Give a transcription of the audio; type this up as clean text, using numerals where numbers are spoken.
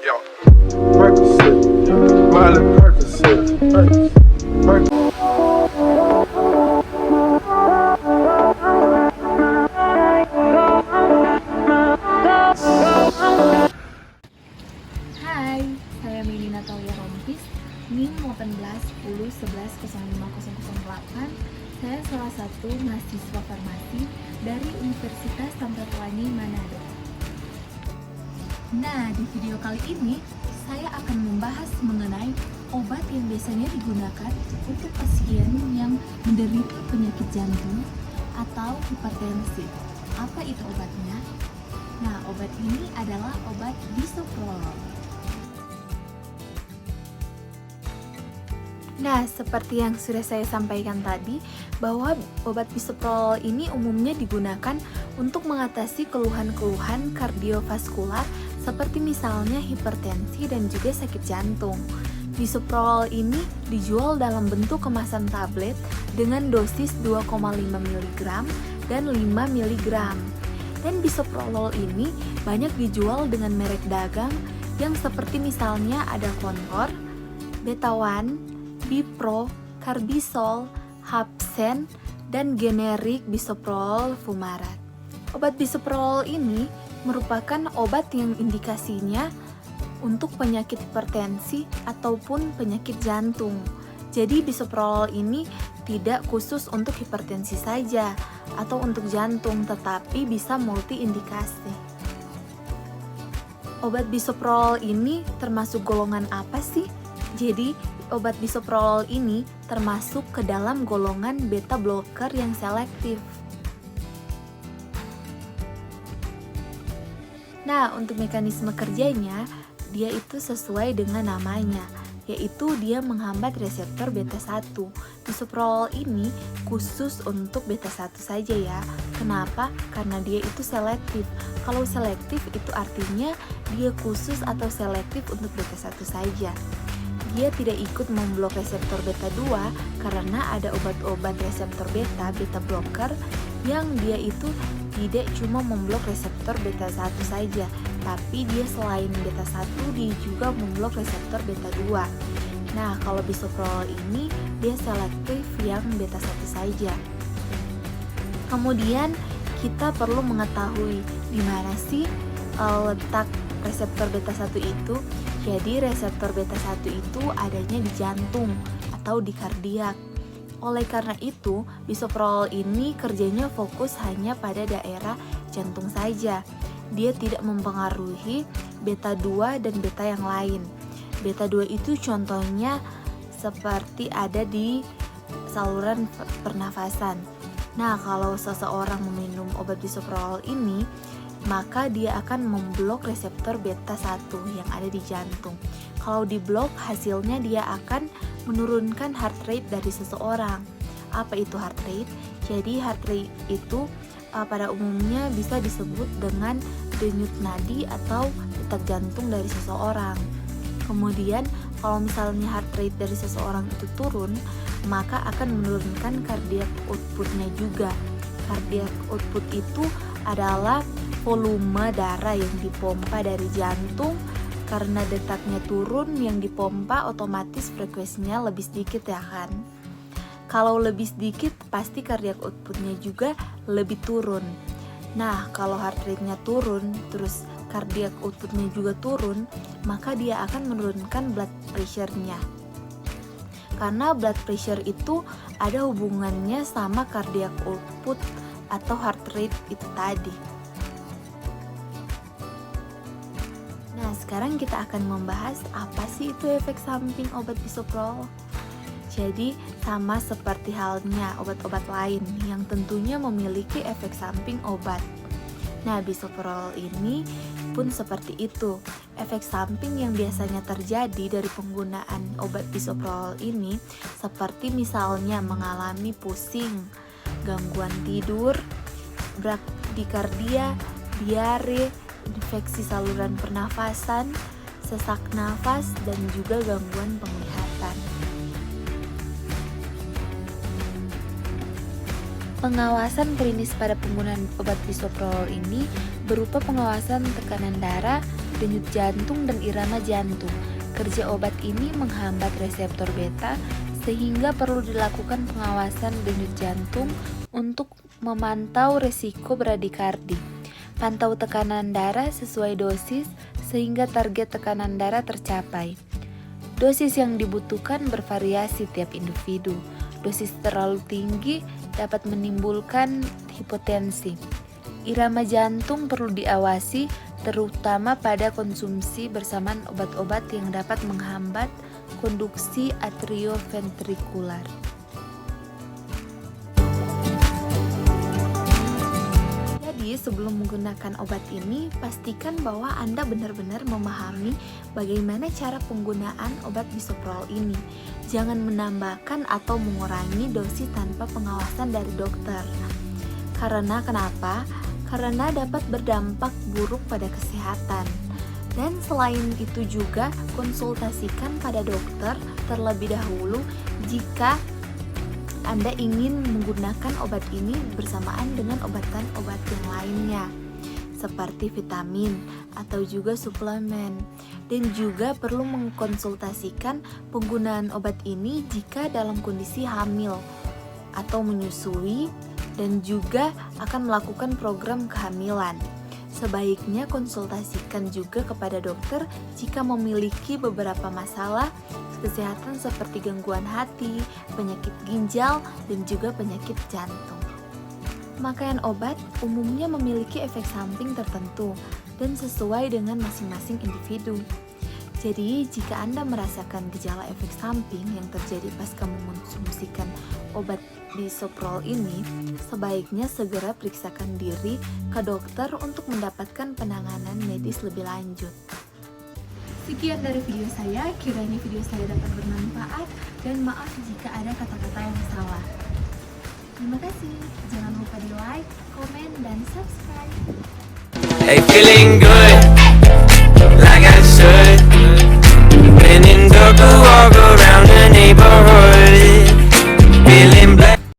Yo. Percocet, Miley Percocet, Hai, saya Mini Natalia Rompis, NIM 1810110508. Saya salah satu mahasiswa farmasi dari Universitas Samratulangi Manado. Nah, di video kali ini saya akan membahas mengenai obat yang biasanya digunakan untuk pasien yang menderita penyakit jantung atau hipertensi. Apa itu obatnya? Nah, obat ini adalah obat bisoprolol. Nah, seperti yang sudah saya sampaikan tadi, bahwa obat bisoprolol ini umumnya digunakan untuk mengatasi keluhan-keluhan kardiovaskular seperti misalnya hipertensi dan juga sakit jantung. Bisoprolol ini dijual dalam bentuk kemasan tablet dengan dosis 2,5 mg dan 5 mg. Dan bisoprolol ini banyak dijual dengan merek dagang yang seperti misalnya ada Concor, Beta-1, Bipro, Carbisol, Hapsen, dan generik bisoprolol fumarat. Obat bisoprolol ini merupakan obat yang indikasinya untuk penyakit hipertensi ataupun penyakit jantung. Jadi bisoprolol ini tidak khusus untuk hipertensi saja atau untuk jantung, tetapi bisa multi indikasi. Obat bisoprolol ini termasuk golongan apa sih? Jadi obat bisoprolol ini termasuk ke dalam golongan beta blocker yang selektif. Nah, untuk mekanisme kerjanya, dia itu sesuai dengan namanya, yaitu dia menghambat reseptor beta-1. Bisoprolol ini khusus untuk beta-1 saja ya. Kenapa? Karena dia itu selektif. Kalau selektif itu artinya dia khusus atau selektif untuk beta-1 saja. Dia tidak ikut memblok reseptor beta-2 karena ada obat-obat reseptor beta blocker yang dia itu tidak cuma memblok reseptor beta-1 saja, tapi dia selain beta-1 dia juga memblok reseptor beta-2. Nah, kalau bisoprolol ini dia selektif yang beta-1 saja. Kemudian kita perlu mengetahui di mana sih letak reseptor beta-1 itu. Jadi reseptor beta-1 itu adanya di jantung atau di kardiak. Oleh karena itu, bisoprolol ini kerjanya fokus hanya pada daerah jantung saja. Dia tidak mempengaruhi beta-2 dan beta yang lain. Beta-2 itu contohnya seperti ada di saluran pernafasan. Nah, kalau seseorang meminum obat bisoprolol ini, maka dia akan memblok reseptor beta-1 yang ada di jantung. Kalau diblok, hasilnya dia akan menurunkan heart rate dari seseorang. Apa itu heart rate? Jadi heart rate itu pada umumnya bisa disebut dengan denyut nadi atau detak jantung dari seseorang. Kemudian kalau misalnya heart rate dari seseorang itu turun, maka akan menurunkan cardiac output-nya juga. Cardiac output itu adalah volume darah yang dipompa dari jantung. Karena detaknya turun, yang dipompa otomatis frekuensinya lebih sedikit ya kan. Kalau lebih sedikit pasti cardiac outputnya juga lebih turun. Nah, kalau heart rate-nya turun terus cardiac outputnya juga turun, maka dia akan menurunkan blood pressure-nya. Karena blood pressure itu ada hubungannya sama cardiac output atau heart rate itu tadi. Nah, sekarang kita akan membahas apa sih itu efek samping obat bisoprolol. Jadi, sama seperti halnya obat-obat lain yang tentunya memiliki efek samping obat. Nah, bisoprolol ini pun seperti itu. Efek samping yang biasanya terjadi dari penggunaan obat bisoprolol ini seperti misalnya mengalami pusing, gangguan tidur, brakikardia, diare, infeksi saluran pernafasan, sesak nafas, dan juga gangguan penglihatan. Pengawasan klinis pada penggunaan obat bisoprolol ini berupa pengawasan tekanan darah, denyut jantung dan irama jantung. Kerja obat ini menghambat reseptor beta sehingga perlu dilakukan pengawasan denyut jantung untuk memantau resiko bradikardi. Pantau tekanan darah sesuai dosis sehingga target tekanan darah tercapai. Dosis yang dibutuhkan bervariasi tiap individu. Dosis terlalu tinggi dapat menimbulkan hipotensi. Irama jantung perlu diawasi, terutama pada konsumsi bersamaan obat-obat yang dapat menghambat konduksi atrioventrikular. Jadi sebelum menggunakan obat ini, pastikan bahwa Anda benar-benar memahami bagaimana cara penggunaan obat bisoprol ini. Jangan menambahkan atau mengurangi dosis tanpa pengawasan dari dokter. Karena kenapa? Karena dapat berdampak buruk pada kesehatan. Dan selain itu juga konsultasikan pada dokter terlebih dahulu jika Anda ingin menggunakan obat ini bersamaan dengan obat-obat yang lainnya seperti vitamin atau juga suplemen. Dan juga perlu mengkonsultasikan penggunaan obat ini jika dalam kondisi hamil atau menyusui dan juga akan melakukan program kehamilan. Sebaiknya konsultasikan juga kepada dokter jika memiliki beberapa masalah kesehatan seperti gangguan hati, penyakit ginjal, dan juga penyakit jantung. Pemakaian obat umumnya memiliki efek samping tertentu dan sesuai dengan masing-masing individu. Jadi, jika Anda merasakan gejala efek samping yang terjadi pas kamu mengkonsumsikan obat bisoprol ini, sebaiknya segera periksakan diri ke dokter untuk mendapatkan penanganan medis lebih lanjut. Sekian dari video saya, kiranya video saya dapat bermanfaat dan maaf jika ada kata-kata yang salah. Terima kasih, jangan lupa di like, komen, dan subscribe. Hey, feeling good.